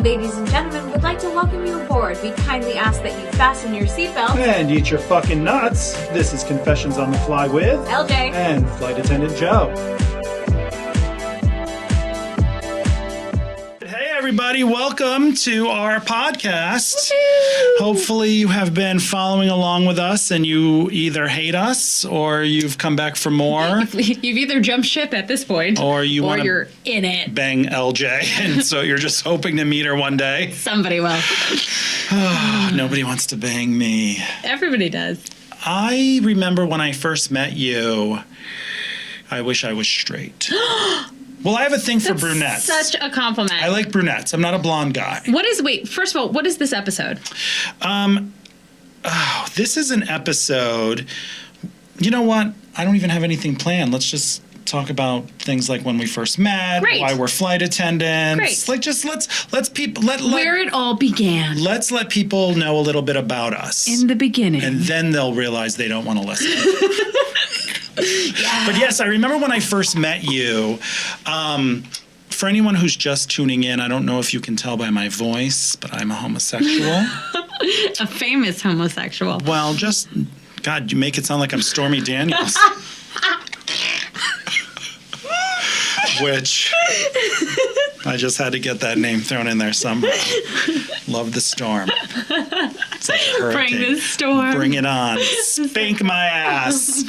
Ladies and gentlemen, we'd like to welcome you aboard. We kindly ask that you fasten your seatbelt. And eat your fucking nuts. This is Confessions on the Fly with LJ and Flight Attendant Joe. Hey everybody, welcome to our podcast. Woo-hoo! Hopefully you have been following along with us and you either hate us or you've come back for more. You've either jumped ship at this point or you're in it. Bang LJ. And so you're just hoping to meet her one day. Somebody will. Nobody wants to bang me. Everybody does. I remember when I first met you, I wish I was straight. Well, I have a thing for brunettes. Such a compliment. I like brunettes. I'm not a blonde guy. First of all, what is this episode? This is an episode. You know what? I don't even have anything planned. Let's just talk about things like when we first met, Great. Why we're flight attendants. Great. Like just let's people where it all began. Let's let people know a little bit about us. In the beginning. And then they'll realize they don't want to listen. Yeah. But yes, I remember when I first met you. For anyone who's just tuning in, I don't know if you can tell by my voice, but I'm a homosexual. A famous homosexual. Well, God, you make it sound like I'm Stormy Daniels. Which I just had to get that name thrown in there somehow. Love the storm. It's like a hurricane. Bring the storm. Bring it on. Spank my ass.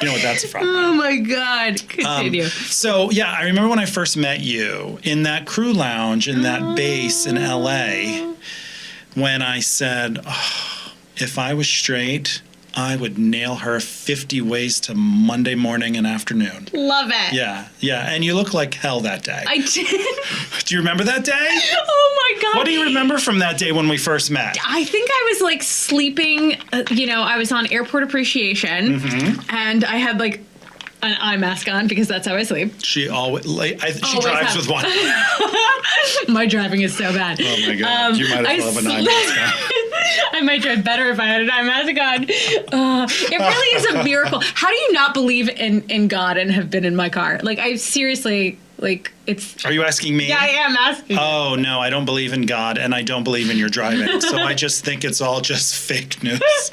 You know what that's from. Oh my God. Continue. So, yeah, I remember when I first met you in that crew lounge in that base in LA when I said, if I was straight, I would nail her 50 ways to Monday morning and afternoon. Love it. Yeah. And you look like hell that day. I did. Do you remember that day? Oh my God. What do you remember from that day when we first met? I think I was like sleeping, I was on airport appreciation and I had like an eye mask on because that's how I sleep. She always Always drives have. with one. My driving is so bad. Oh my God. You might as well have an eye mask on. I might drive better if I had an eye mask on. It really is a miracle. How do you not believe in God and have been in my car? Like, I seriously, it's... Are you asking me? Yeah, I am asking. Oh, no, I don't believe in God, and I don't believe in your driving. So I just think it's all just fake news.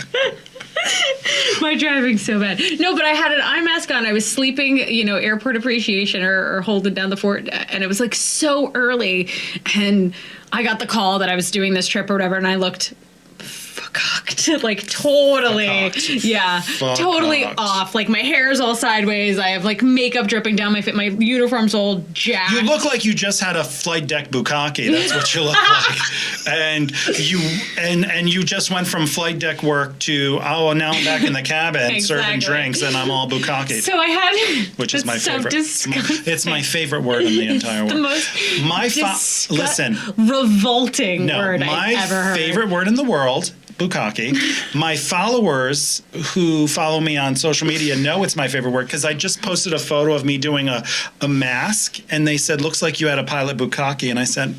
My driving's so bad. No, but I had an eye mask on. I was sleeping, airport appreciation or holding down the fort, and it was like so early, and I got the call that I was doing this trip or whatever, and I looked fucked, like totally, totally off. Like my hair's all sideways. I have like makeup dripping down my face. My uniform's all jacked. You look like you just had a flight deck bukkake. That's what you look like. And you just went from flight deck work to now I'm back in the cabin serving drinks and I'm all bukkake. So I had, which is my favorite. Disgusting. It's my favorite word in the entire world. The most listen, revolting word I've ever heard. My favorite word in the world. Bukkake. My followers who follow me on social media know it's my favorite word because I just posted a photo of me doing a mask and they said, looks like you had a pilot bukkake. And I said,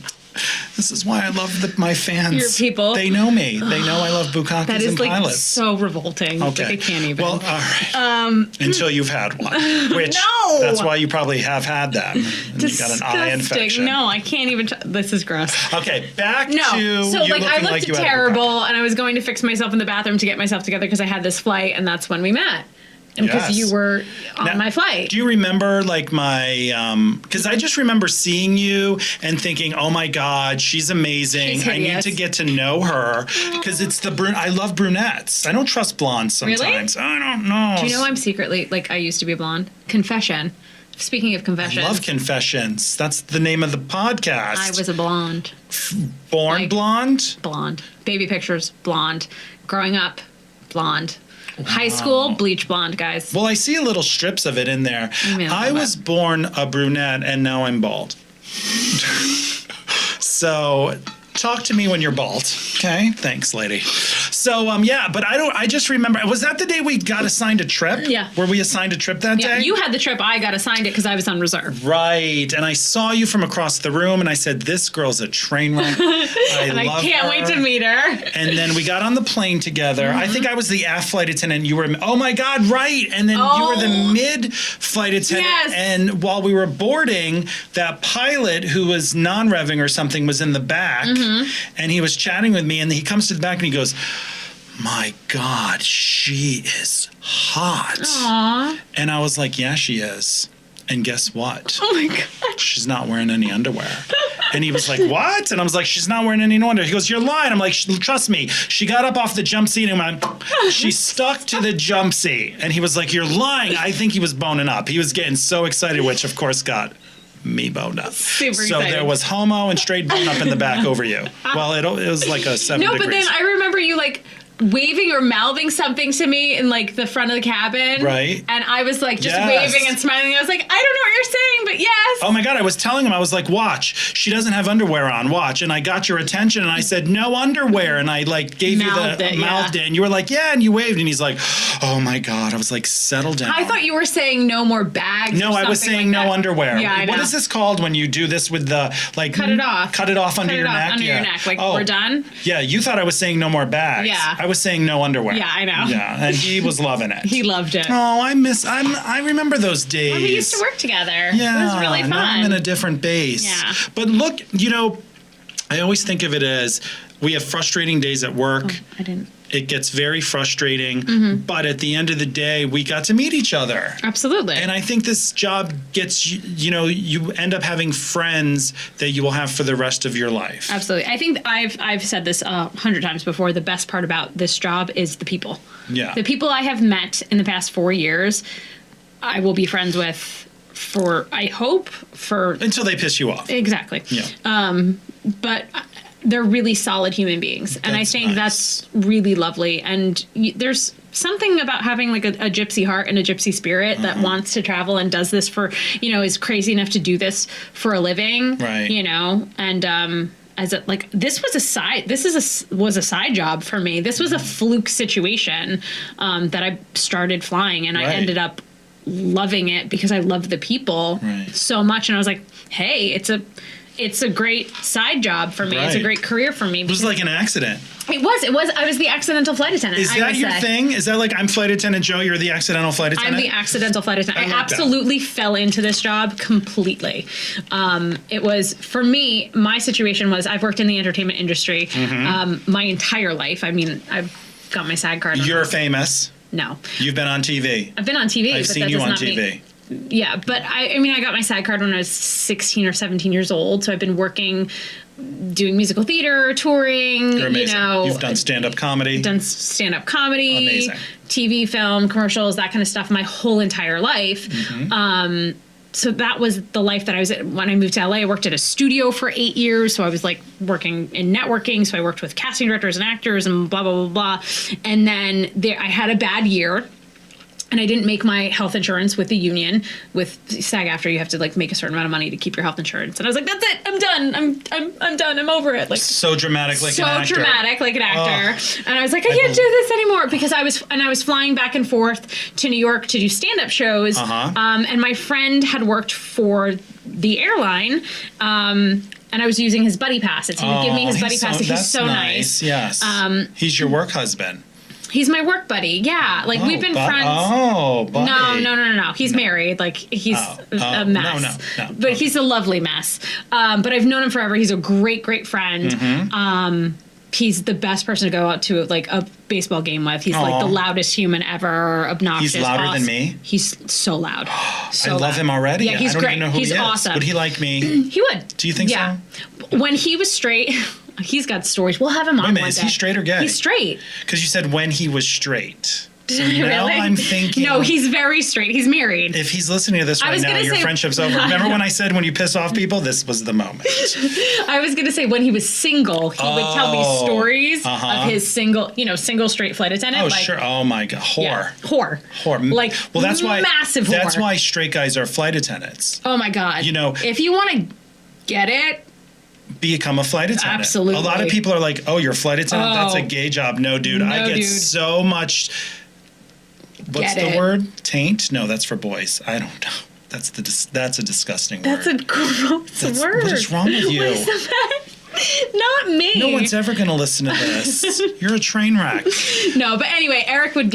this is why I love my fans. Your people. They know me. They know I love bukkakes that is and pilots. So revolting. Okay. Like I can't even. Well, all right. Until you've had one. Which, no! That's why you probably have had them. And you got an eye infection. No, I can't even. This is gross. Okay, back to so you I looked like you terrible and I was going to fix myself in the bathroom to get myself together because I had this flight and that's when we met. Because you were on my flight. Do you remember my, because I just remember seeing you and thinking, oh my God, she's amazing. I need to get to know her because it's I love brunettes. I don't trust blondes sometimes. Really? I don't know. Do you know I'm secretly, I used to be a blonde? Confession. Speaking of confessions. I love confessions. That's the name of the podcast. I was a blonde. Born blonde? Blonde. Baby pictures, blonde. Growing up, blonde. Wow. High school, bleach blonde, guys. Well, I see little strips of it in there. I was born a brunette, and now I'm bald. So, talk to me when you're bald. Okay? Thanks, lady. So yeah, but I just remember, was that the day we got assigned a trip? Yeah. Were we assigned a trip that Yeah, day? you had the trip. I got assigned it because I was on reserve. Right. And I saw you from across the room and I said, this girl's a train wreck. And I can't wait to meet her. And then we got on the plane together. I think I was the aft flight attendant. You were, oh my God, right. And then you were the mid flight attendant. Yes. And while we were boarding, that pilot who was non-revving or something was in the back. And he was chatting with me. And he comes to the back and he goes, my God, she is hot. Aww. And I was like, yeah, she is. And guess what? Oh my God. She's not wearing any underwear. And he was like, what? And I was like, she's not wearing any underwear. He goes, you're lying. I'm like, trust me. She got up off the jump seat and went, she stuck to the jump seat. And he was like, you're lying. I think he was boning up. He was getting so excited, which of course got me boned up. Super so excited. there was homo and straight bone up in the back over you. Well, it was like a 7 No, degrees. but then I remember you like waving or mouthing something to me in like the front of the cabin. Right. And I was like just Yes. waving and smiling. I was like, I don't know what you're saying, but yes. Oh my God, I was telling him, I was like, watch, she doesn't have underwear on, watch. And I got your attention and I said, no underwear. And I like gave Mouthed you it, the mouthed it. And you were like, yeah, and you waved. And he's like, oh my God. I was like, settle down. I thought you were saying no more bags. No, or I was something saying like no that. underwear. Yeah, I know. What is this called when you do this with the, like... Cut it off. Cut it off under Cut it your off neck? under your neck. Like, we're done? Yeah, you thought I was saying no more bags. Yeah. I was saying no underwear. Yeah, I know. Yeah, and he was loving it. He loved it. Oh, I remember those days. Well, we used to work together. Yeah, It was really fun. now I'm in a different base. Yeah. But look, I always think of it as we have frustrating days at work. I didn't. It gets very frustrating, but at the end of the day, we got to meet each other. Absolutely. And I think this job gets you end up having friends that you will have for the rest of your life. Absolutely. I think I've said this 100 times before. The best part about this job is the people. Yeah. The people I have met in the past 4 years, I will be friends with for, I hope, for... Until they piss you off. Exactly. Yeah. But they're really solid human beings. And I That's think nice. that's really lovely. And there's something about having like a gypsy heart and a gypsy spirit that wants to travel and does this for, is crazy enough to do this for a living. Right. And, as a, like, this was a side job for me. This was a fluke situation that I started flying, and I Right. ended up loving it because I loved the people Right. so much. And I was like, hey, it's a great side job for me. It's a Right. great career for me. It was like an accident. It was. I was the accidental flight attendant. Is that your thing? Is that like, I'm Flight Attendant Joe, you're the accidental flight I'm attendant? the accidental flight attendant. I I like that. absolutely fell into this job completely. It was, for me, my situation was I've worked in the entertainment industry my entire life. I mean, I've got my SAG card. You're famous. No. You've been on TV. I've been on TV. I've but seen that you does on not TV. mean- Yeah, but I mean, I got my SAG card when I was 16 or 17 years old. So I've been working, doing musical theater, touring, You're amazing. You've done stand-up comedy. done stand-up comedy, Amazing. TV, film, commercials, that kind of stuff my whole entire life. So that was the life that I was in. When I moved to LA, I worked at a studio for 8 years. So I was like working in networking. So I worked with casting directors and actors and blah, blah, blah, blah. And then I had a bad year. And I didn't make my health insurance with the union. With SAG-AFTRA, you have to like make a certain amount of money to keep your health insurance. And I was like, "That's it. I'm done. I'm done. I'm over it." Like So dramatic, like so an actor. dramatic, like an actor. And I was like, I can't do this anymore because I was flying back and forth to New York to do stand-up shows. And my friend had worked for the airline. And I was using his buddy passes. He would give me his buddy passes. He's That's so nice. Yes. He's your work husband. He's my work buddy. Yeah. Like we've been friends. Oh, buddy. No. He's married. Like he's a mess. No. But he's a lovely mess. But I've known him forever. He's a great, great friend. He's the best person to go out to like a baseball game with. He's like the loudest human ever, obnoxious. He's louder than me? He's so loud. So I love loud. him already. Yeah, he's I don't great. even know who He's he is. awesome. Would he like me? He would. Do you think so? When he was straight, he's got stories. We'll have him on Wait a minute, one is day. he straight or gay? He's straight. Because you said when he was straight. So now Really? I'm thinking. No, he's very straight. He's married. If he's listening to this right was now, gonna your say- friendship's over. Remember when I said when you piss off people? This was the moment. I was going to say when he was single, he would tell me stories of his single straight flight attendant. Oh, like, sure. Oh, my God. Whore. Yeah, whore. Whore. Like, well, that's why. massive whore. That's why straight guys are flight attendants. Oh, my God. You know- If you want to get it, become a flight attendant. Absolutely. A lot of people are like, "Oh, you're a flight attendant? That's a Oh. gay job." No, dude. I No, get dude. so much. What's Get the it. word? Taint? No, that's for boys. I don't know. That's a disgusting That's word. a gross word. What is wrong with you? What is that? Not me. No one's ever going to listen to this. You're a train wreck. No, but anyway, Eric would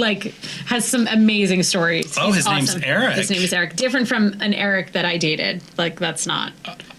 has some amazing stories. Oh, He's his name's awesome. Eric. His name is Eric. Different from an Eric that I dated. Like, that's not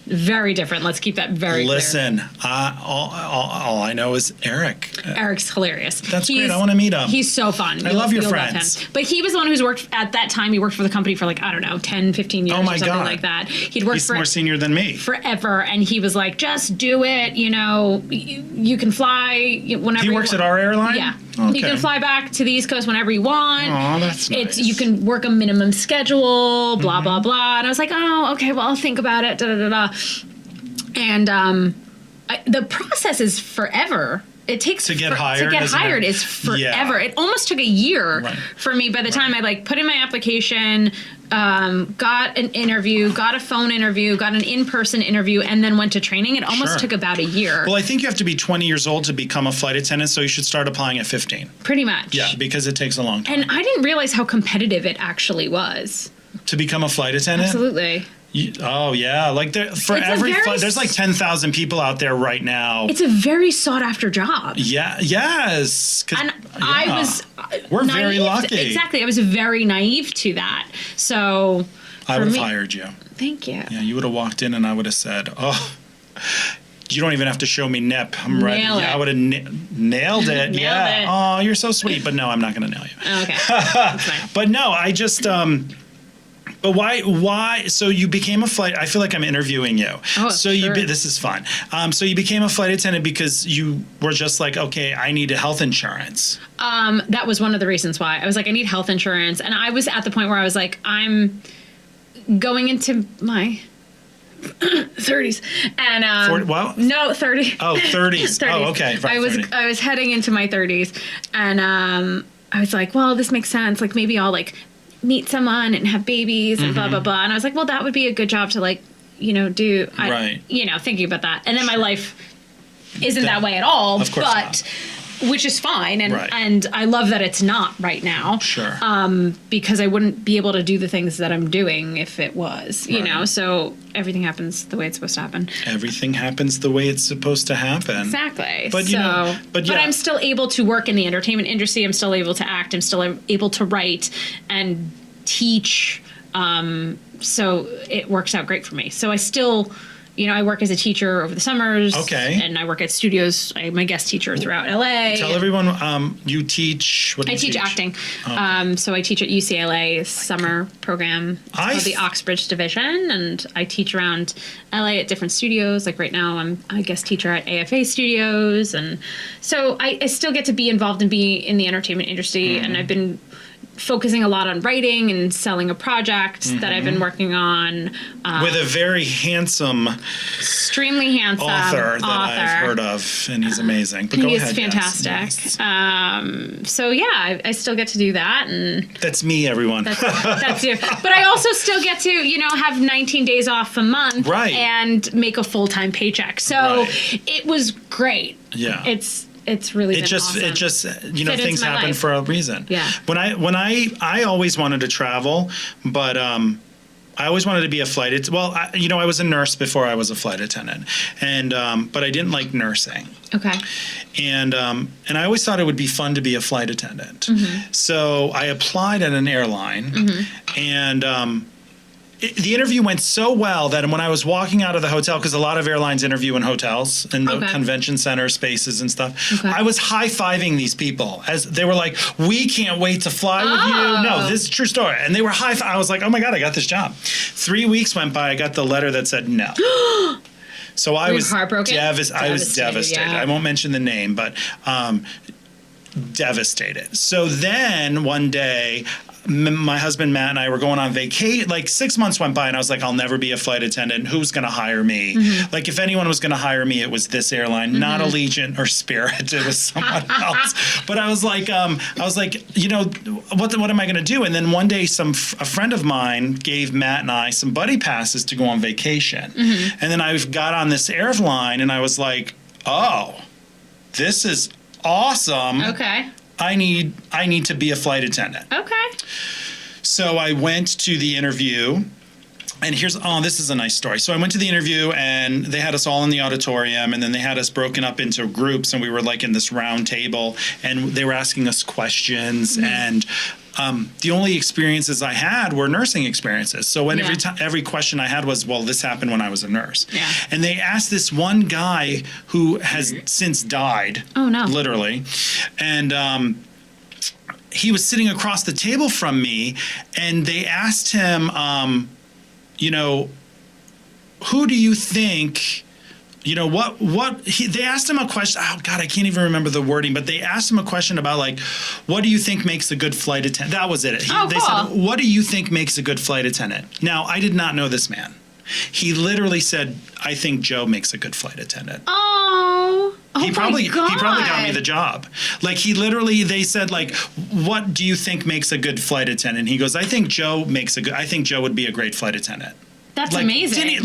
very different. Let's keep that very clear. Listen, all I know is Eric. Eric's hilarious. That's great. I wanna meet him. He's so fun. I love your you'll friends. him. But he was the one who's worked at that time. He worked for the company for like, I don't know, 10, 15 years Oh my or something God. like that. He'd worked He's for more senior than me. forever, and he was like, just do it, you can fly whenever He you works want. at our airline? Yeah. Okay. You can fly back to the East Coast whenever you want. Aw, that's nice. You can work a minimum schedule, blah, blah, blah. And I was like, oh, okay, well, I'll think about it, da, da, da, da. And the process is forever. It takes To get hired, To get isn't it? hired is forever. Yeah. It almost took a year Right. for me. By the time I put in my application, got an interview, got a phone interview, got an in-person interview, and then went to training. It almost Sure. took about a year. Well, I think you have to be 20 years old to become a flight attendant, so you should start applying at 15. Pretty much. Yeah, because it takes a long time. And I didn't realize how competitive it actually was. To become a flight attendant? Absolutely. Oh, yeah. Like, for It's a every very flight, there's like 10,000 people out there right now. It's a very sought after job. Yeah, yes. 'Cause- And yeah. I was We're very naive- lucky. Exactly. I was very naive to that. So I for would have me- hired you. Thank you. Yeah, you would have walked in and I would have said, "Oh, you don't even have to show me nip. I'm ready." Nail Yeah, it. I would have nailed it. Nailed Yeah. it. Oh, you're so sweet. But no, I'm not going to nail you. Okay. That's fine. But no, I just but why so you became a flight, I feel like I'm interviewing you. Oh, so sure. this is fun. So you became a flight attendant because you were just like, okay, I need a health insurance. That was one of the reasons why. I was like, I need health insurance. And I was at the point where I was like, I'm going into my 30s. And 40 what? No, 30. Oh, 30s. Oh, okay. Right, 30. I was heading into my 30s, and I was like, well, this makes sense. Like, maybe I'll meet someone and have babies and blah blah blah. And I was like, well, that would be a good job to do. Right. Thinking about that. And then my life isn't that way at all. Of course but which is fine, and Right. and I love that it's not right now. Sure. Because I wouldn't be able to do the things that I'm doing if it was, Right. So everything happens the way it's supposed to happen. Everything happens the way it's supposed to happen. Exactly. But, but yeah. I'm still able to work in the entertainment industry. I'm still able to act. I'm still able to write and teach. So it works out great for me. So I still, I work as a teacher over the summers. Okay. And I work at studios. I'm a guest teacher throughout LA. Tell everyone, you teach, what do I you teach acting. So I teach at UCLA's summer program. It's called the Oxbridge Division, and I teach around LA at different studios. Like right now, I'm a guest teacher at AFA Studios, and so I still get to be involved and be in the entertainment industry. And I've been focusing a lot on writing and selling a project that I've been working on. with a very handsome Extremely handsome author that I've heard of, and he's amazing. But go He is ahead. fantastic. Yes. So yeah, I still get to do that, and That's me, everyone. that's you. But I also still get to, have 19 days off a month, Right. and make a full-time paycheck. So Right. it was great. Yeah. It's really been awesome. It just Fit into things my happen life. for a reason. Yeah. When I always wanted to travel, but I always wanted to be a flight. I was a nurse before I was a flight attendant, and but I didn't like nursing. Okay. And I always thought it would be fun to be a flight attendant. Mm-hmm. So I applied at an airline, and the interview went so well that when I was walking out of the hotel, because a lot of airlines interview in hotels, in the Okay. convention center spaces and stuff, Okay. I was high-fiving these people as they were like, "We can't wait to fly with you." No, this is a true story. And they were I was like, "Oh my God, I got this job." 3 weeks went by, I got the letter that said no. So I Were you was heartbroken? I was Devastated, devastated. yeah. I won't mention the name, but devastated. So then one day, my husband Matt and I were going on vacation. Like 6 months went by, and I was like, I'll never be a flight attendant. Who's going to hire me? Like, if anyone was going to hire me, it was this airline, not Allegiant or Spirit. It was someone else. But I was like, you know, what am I going to do? And then one day, a friend of mine gave Matt and I some buddy passes to go on vacation. And then I got on this airline, and I was like, oh, this is awesome. Okay. I need to be a flight attendant. Okay. So I went to the interview, and this is a nice story. So I went to the interview, and they had us all in the auditorium, and then they had us broken up into groups, and we were like in this round table, and they were asking us questions, and the only experiences I had were nursing experiences. So when every question I had was, well, this happened when I was a nurse. Yeah. And they asked this one guy who has since died. Oh, no. Literally. And he was sitting across the table from me, and they asked him, you know, who do you think... You know, they asked him a question. Oh, God, I can't even remember the wording, but they asked him a question about, like, what do you think makes a good flight attendant? That was it. They said, what do you think makes a good flight attendant? Now, I did not know this man. He literally said, I think Joe makes a good flight attendant. Oh. He probably my God. got me the job. Like, they said, like, what do you think makes a good flight attendant? He goes, I think Joe would be a great flight attendant. That's like, amazing.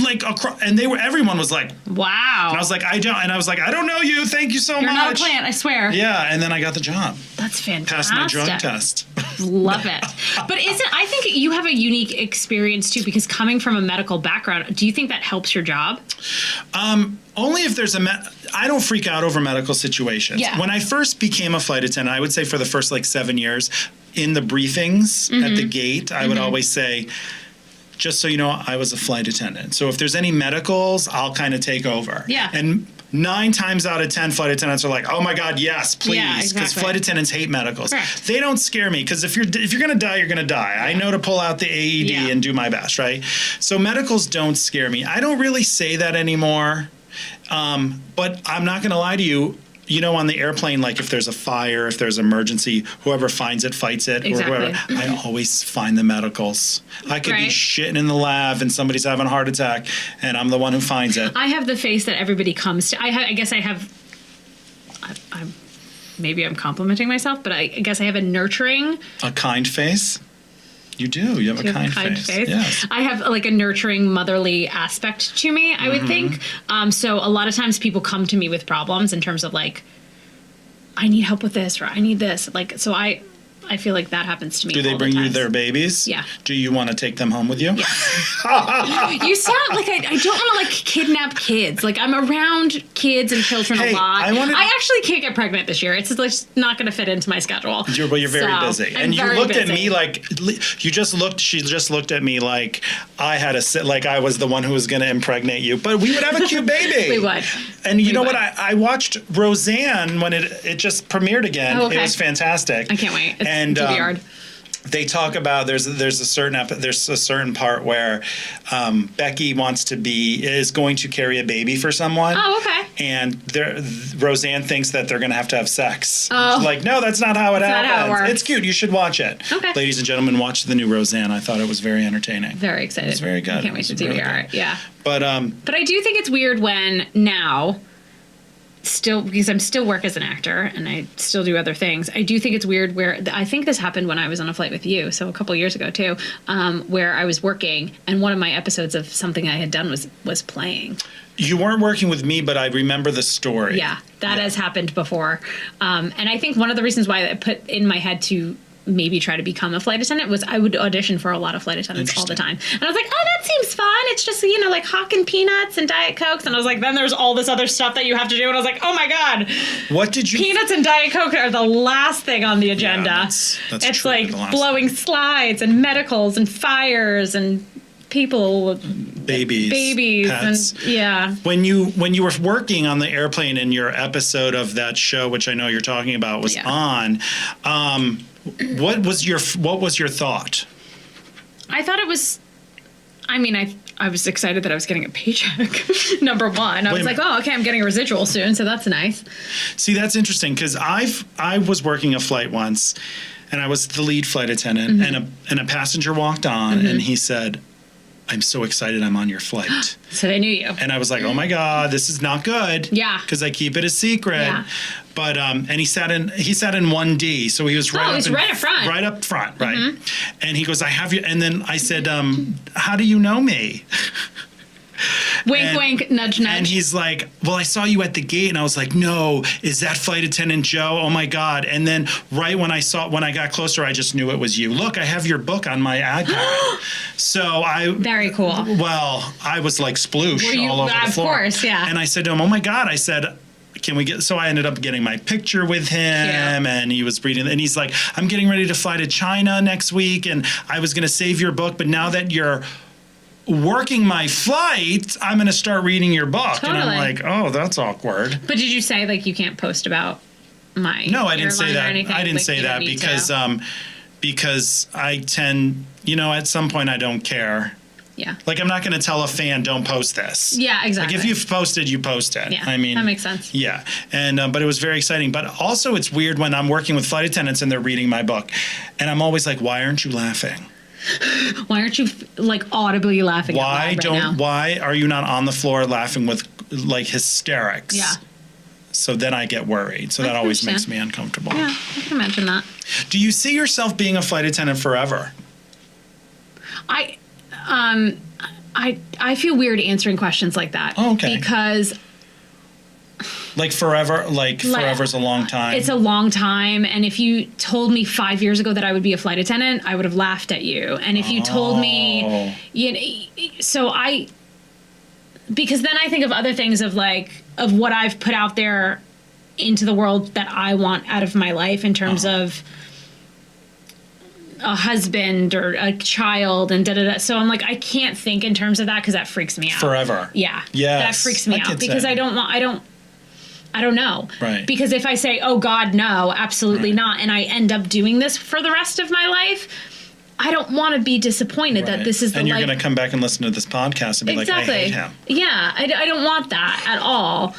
Everyone was like, wow. And I was like, I don't know you. Thank you so much. You're not a plant, I swear. Yeah, and then I got the job. That's fantastic. Passed my drug test. Love it. But I think you have a unique experience too, because coming from a medical background, do you think that helps your job? Only if there's I don't freak out over medical situations. Yeah. When I first became a flight attendant, I would say for the first 7 years, in the briefings at the gate, I would always say, just so you know, I was a flight attendant. So if there's any medicals, I'll kind of take over. Yeah. And 9 times out of 10, flight attendants are like, oh my God, yes, please. Yeah, Because exactly. flight attendants hate medicals. Correct. They don't scare me, because if you're going to die, you're going to die. I know to pull out the AED and do my best, right? So medicals don't scare me. I don't really say that anymore. But I'm not going to lie to you. You know, on the airplane, like if there's a fire, if there's emergency, whoever finds it, fights it. Exactly. Or whoever. I always find the medicals. I could be shitting in the lab and somebody's having a heart attack, and I'm the one who finds it. I have the face that everybody comes to. I guess I have. Maybe I'm complimenting myself, but I guess I have a nurturing. A kind face? You do. You have a kind face. Yes. I have like a nurturing, motherly aspect to me, I would think. So a lot of times people come to me with problems in terms of like, I need help with this, or I need this. Like, so I feel like that happens to me. Do they bring you their babies? Yeah. Do you want to take them home with you? Yeah. You sound like I don't want to like kidnap kids. Like I'm around kids and children a lot. I actually can't get pregnant this year. It's like not going to fit into my schedule. You're very busy. And you looked at me like, she just looked at me like I had like I was the one who was going to impregnate you. But we would have a cute baby. We would. And you know what? I watched Roseanne when it just premiered again. Oh, okay. It was fantastic. I can't wait. And DVR'd. They talk about there's a certain part where Becky is going to carry a baby for someone. Oh, okay. And Roseanne thinks that they're going to have sex. Oh. She's like, no, that's not how it happens. Not how it works. It's cute. You should watch it. Okay. Ladies and gentlemen, watch the new Roseanne. I thought it was very entertaining. Very excited. It's very good. I can't wait to DVR it. Yeah. But I do think it's weird when now. Still, because I'm still work as an actor and I still do other things. I do think it's weird where I think this happened when I was on a flight with you, so a couple years ago too, where I was working and one of my episodes of something I had done was playing. You weren't working with me, but I remember the story. Yeah, that has happened before, and I think one of the reasons why I put in my head to maybe try to become a flight attendant was I would audition for a lot of flight attendants all the time. And I was like, oh, that seems fun. It's just, like hawking peanuts and Diet Cokes. And I was like, then there's all this other stuff that you have to do. And I was like, oh my God. What did you... Peanuts and Diet Coke are the last thing on the agenda. Yeah, that's it's true, like blowing slides and medicals and fires and people... Babies. Pets. And yeah. When you were working on the airplane and your episode of that show, which I know you're talking about, was on... What was your thought? I thought it was. I mean, I was excited that I was getting a paycheck. Number one, I was like, oh, okay, I'm getting a residual soon, so that's nice. See, that's interesting because I was working a flight once, and I was the lead flight attendant, and a passenger walked on, and he said, "I'm so excited I'm on your flight." So they knew you. And I was like, "Oh my God, this is not good." Yeah. Because I keep it a secret. Yeah. But and he sat in 1D, so he was right right up front. Right up front, right. And he goes, "I have you." And then I said, "How do you know me?" Wink, wink, nudge, nudge. And he's like, "Well, I saw you at the gate." And I was like, "No, is that flight attendant Joe? Oh my God." And then right when I got closer, I just knew it was you. Look, I have your book on my iPad. So Very cool. Well, I was like sploosh all over the floor. Of course, yeah. And I said to him, "Oh my God," I said, "Can we get," so I ended up getting my picture with him, and he was reading, and he's like, "I'm getting ready to fly to China next week, and I was going to save your book, but now that you're working my flight, I'm going to start reading your book." Totally. And I'm like, "Oh, that's awkward." But did you say, like, you can't post about my No, I didn't say airline or that. anything? I didn't Like, say you that don't need because because I tend, at some point I don't care. Yeah. Like, I'm not going to tell a fan, "Don't post this." Yeah, exactly. Like, if you've posted, you post it. Yeah, I mean, that makes sense. Yeah. And, but it was very exciting. But also, it's weird when I'm working with flight attendants and they're reading my book. And I'm always like, "Why aren't you laughing? Why aren't you, like, audibly laughing Why out loud right now?" Why are you not on the floor laughing with, like, hysterics?" Yeah. So then I get worried. So that always makes me uncomfortable. Yeah, I can imagine that. Do you see yourself being a flight attendant forever? I feel weird answering questions like that. Oh, okay. Because Like forever? Like forever's a long time? it's a long time. And if you told me 5 years ago that I would be a flight attendant, I would have laughed at you. And if you told me, because then I think of other things of what I've put out there into the world that I want out of my life in terms of a husband or a child and da-da-da. So I'm like, I can't think in terms of that because that freaks me out. Forever. Yeah. Yes. That freaks me out because I don't know. Right. Because if I say, "Oh God, no, absolutely not," and I end up doing this for the rest of my life, I don't want to be disappointed that this is the life. And you're going to come back and listen to this podcast and be like, "I hate him." Yeah, I don't want that at all.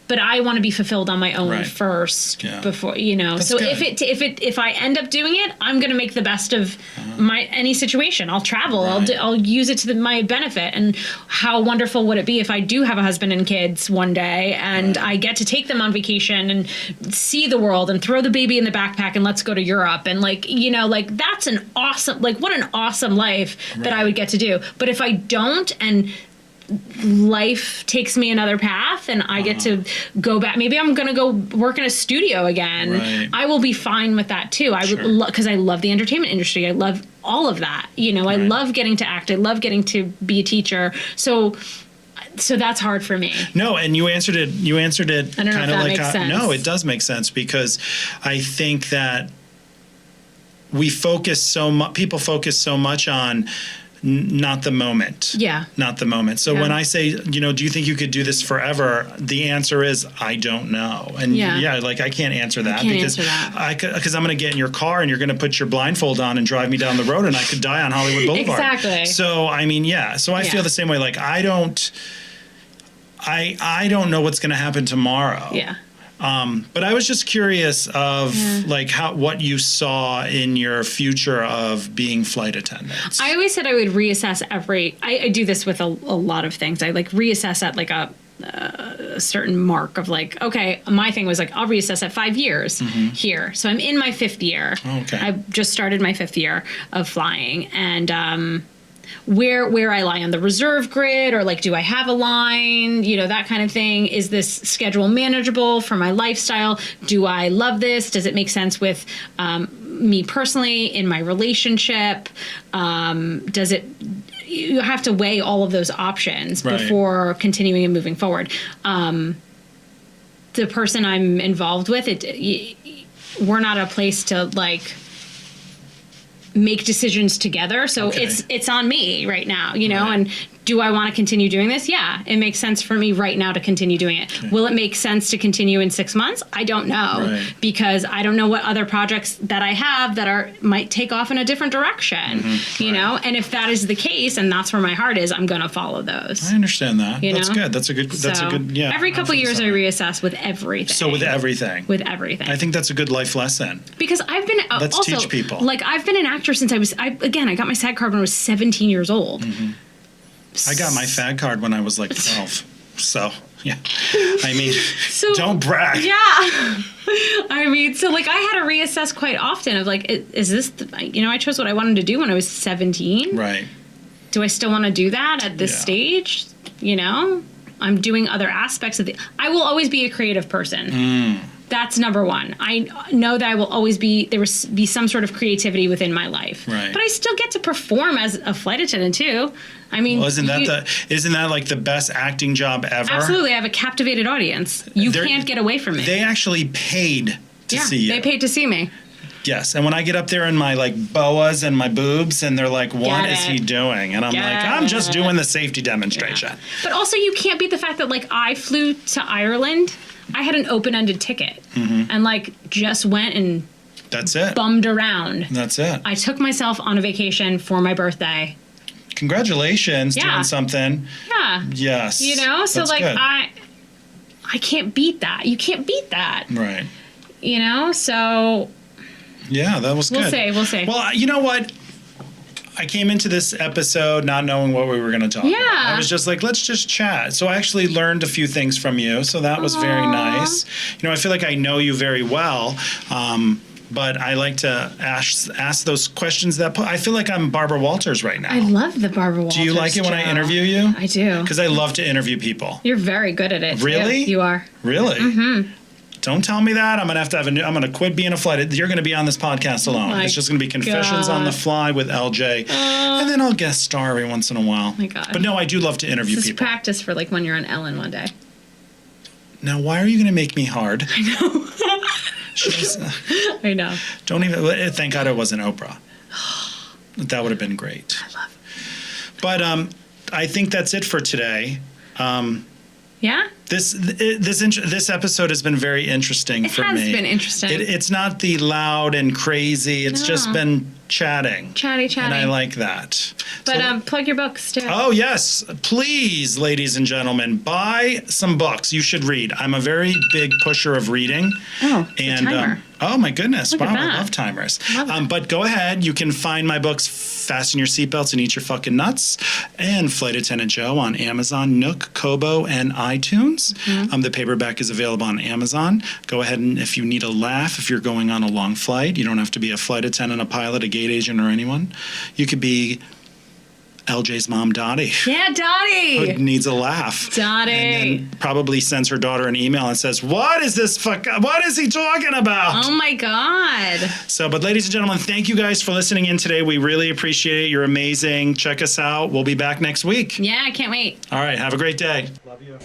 But I want to be fulfilled on my own first before, That's so good. if I end up doing it, I'm going to make the best of any situation. I'll travel. Right. I'll use it to my benefit. And how wonderful would it be if I do have a husband and kids one day and I get to take them on vacation and see the world and throw the baby in the backpack and let's go to Europe and that's an awesome, what an awesome life that I would get to do. But if I don't, and life takes me another path and I get to go back, maybe I'm going to go work in a studio again. Right. I will be fine with that too. I would because I love the entertainment industry. I love all of that. I love getting to act. I love getting to be a teacher. So that's hard for me. No, and you answered it. I don't know if that makes sense. No, it does make sense because I think that people focus so much on not the moment. Yeah. Not the moment. So when I say, do you think you could do this forever? The answer is, I don't know. And I can't answer that because I'm going to get in your car and you're going to put your blindfold on and drive me down the road and I could die on Hollywood Boulevard. Exactly. So, So I feel the same way. Like, I don't know what's going to happen tomorrow. Yeah. But I was just curious of what you saw in your future of being flight attendants. I always said I would reassess I do this with a lot of things. I reassess at a certain mark of okay, my thing was I'll reassess at 5 years here. So I'm in my 5th year. Okay. I've just started my 5th year of flying and, where I lie on the reserve grid or do I have a line, that kind of thing. Is this schedule manageable for my lifestyle? Do I love this? Does it make sense with me personally in my relationship? You have to weigh all of those options before continuing and moving forward. The person I'm involved with, we're not a place to make decisions together. So it's on me right now, and Do I want to continue doing this? Yeah, it makes sense for me right now to continue doing it. Okay. Will it make sense to continue in 6 months? I don't know, because I don't know what other projects that I have that might take off in a different direction, you know? And if that is the case, and that's where my heart is, I'm going to follow those. I understand that. You that's know? good. That's a good, yeah. Every couple of years I reassess with everything. So with everything. With everything. I think that's a good life lesson. Because I've been, Let's also, teach people. Like, I've been an actor since I got my SAG card when I was 17 years old. I got my FAG card when I was like 12. So, yeah. I mean, don't brag. Yeah. I mean, so like I had to reassess quite often of like, is this, I chose what I wanted to do when I was 17. Right. Do I still want to do that at this stage? You know, I'm doing other aspects of I will always be a creative person. That's number one. I know that I will always there will be some sort of creativity within my life. Right. But I still get to perform as a flight attendant too. I mean, well, isn't that like the best acting job ever? Absolutely. I have a captivated audience. You can't get away from me. They actually paid to see you. They paid to see me. Yes, and when I get up there in my like boas and my boobs, and they're like, "What is he doing?" And I'm like, "I'm just doing the safety demonstration." Yeah. But also, you can't beat the fact that like I flew to Ireland. I had an open-ended ticket, and like just went and that's it. Bummed around. That's it. I took myself on a vacation for my birthday. Congratulations, doing something. Yeah. Yes. You know, so that's like good. I can't beat that. You can't beat that. Right. You know, so. Yeah, that was good. We'll see. Well, you know what? I came into this episode not knowing what we were going to talk about. I was just like, let's just chat. So I actually learned a few things from you. So that was very nice. You know, I feel like I know you very well. But I like to ask those questions that I feel like I'm Barbara Walters right now. I love the Barbara Walters. Do you like it when I interview you? I do. Because I love to interview people. You're very good at it. Really? Too. You are. Really? Mm-hmm. Don't tell me that. I'm gonna have I'm gonna quit being a flight. You're gonna be on this podcast alone. It's just gonna be confessions on the fly with LJ, and then I'll guest star every once in a while. Oh my God. But no, I do love to interview this people. Is practice for like when you're on Ellen one day. Now, why are you gonna make me hard? I know. I know. Don't even. Thank God it wasn't Oprah. That would have been great. I love it. But I think that's it for today. Yeah. This episode has been very interesting for me. It has been interesting. It's not the loud and crazy. It's just been chatting. Chatty. And I like that. But plug your books too. Oh, yes. Please, ladies and gentlemen, buy some books you should read. I'm a very big pusher of reading. Oh, and timer. Oh, my goodness. Look wow, at that. I love timers. Love but go ahead. You can find my books, Fasten Your Seatbelts and Eat Your Fucking Nuts, and Flight Attendant Joe on Amazon, Nook, Kobo, and iTunes. Mm-hmm. The paperback is available on Amazon. Go ahead and if you need a laugh, if you're going on a long flight, you don't have to be a flight attendant, a pilot, a gate agent, or anyone. You could be LJ's mom, Dottie. Yeah, Dottie. Who needs a laugh. Dottie. And then probably sends her daughter an email and says, what is he talking about? Oh my God. So, but ladies and gentlemen, thank you guys for listening in today. We really appreciate it. You're amazing. Check us out. We'll be back next week. Yeah, I can't wait. All right. Have a great day. Love you.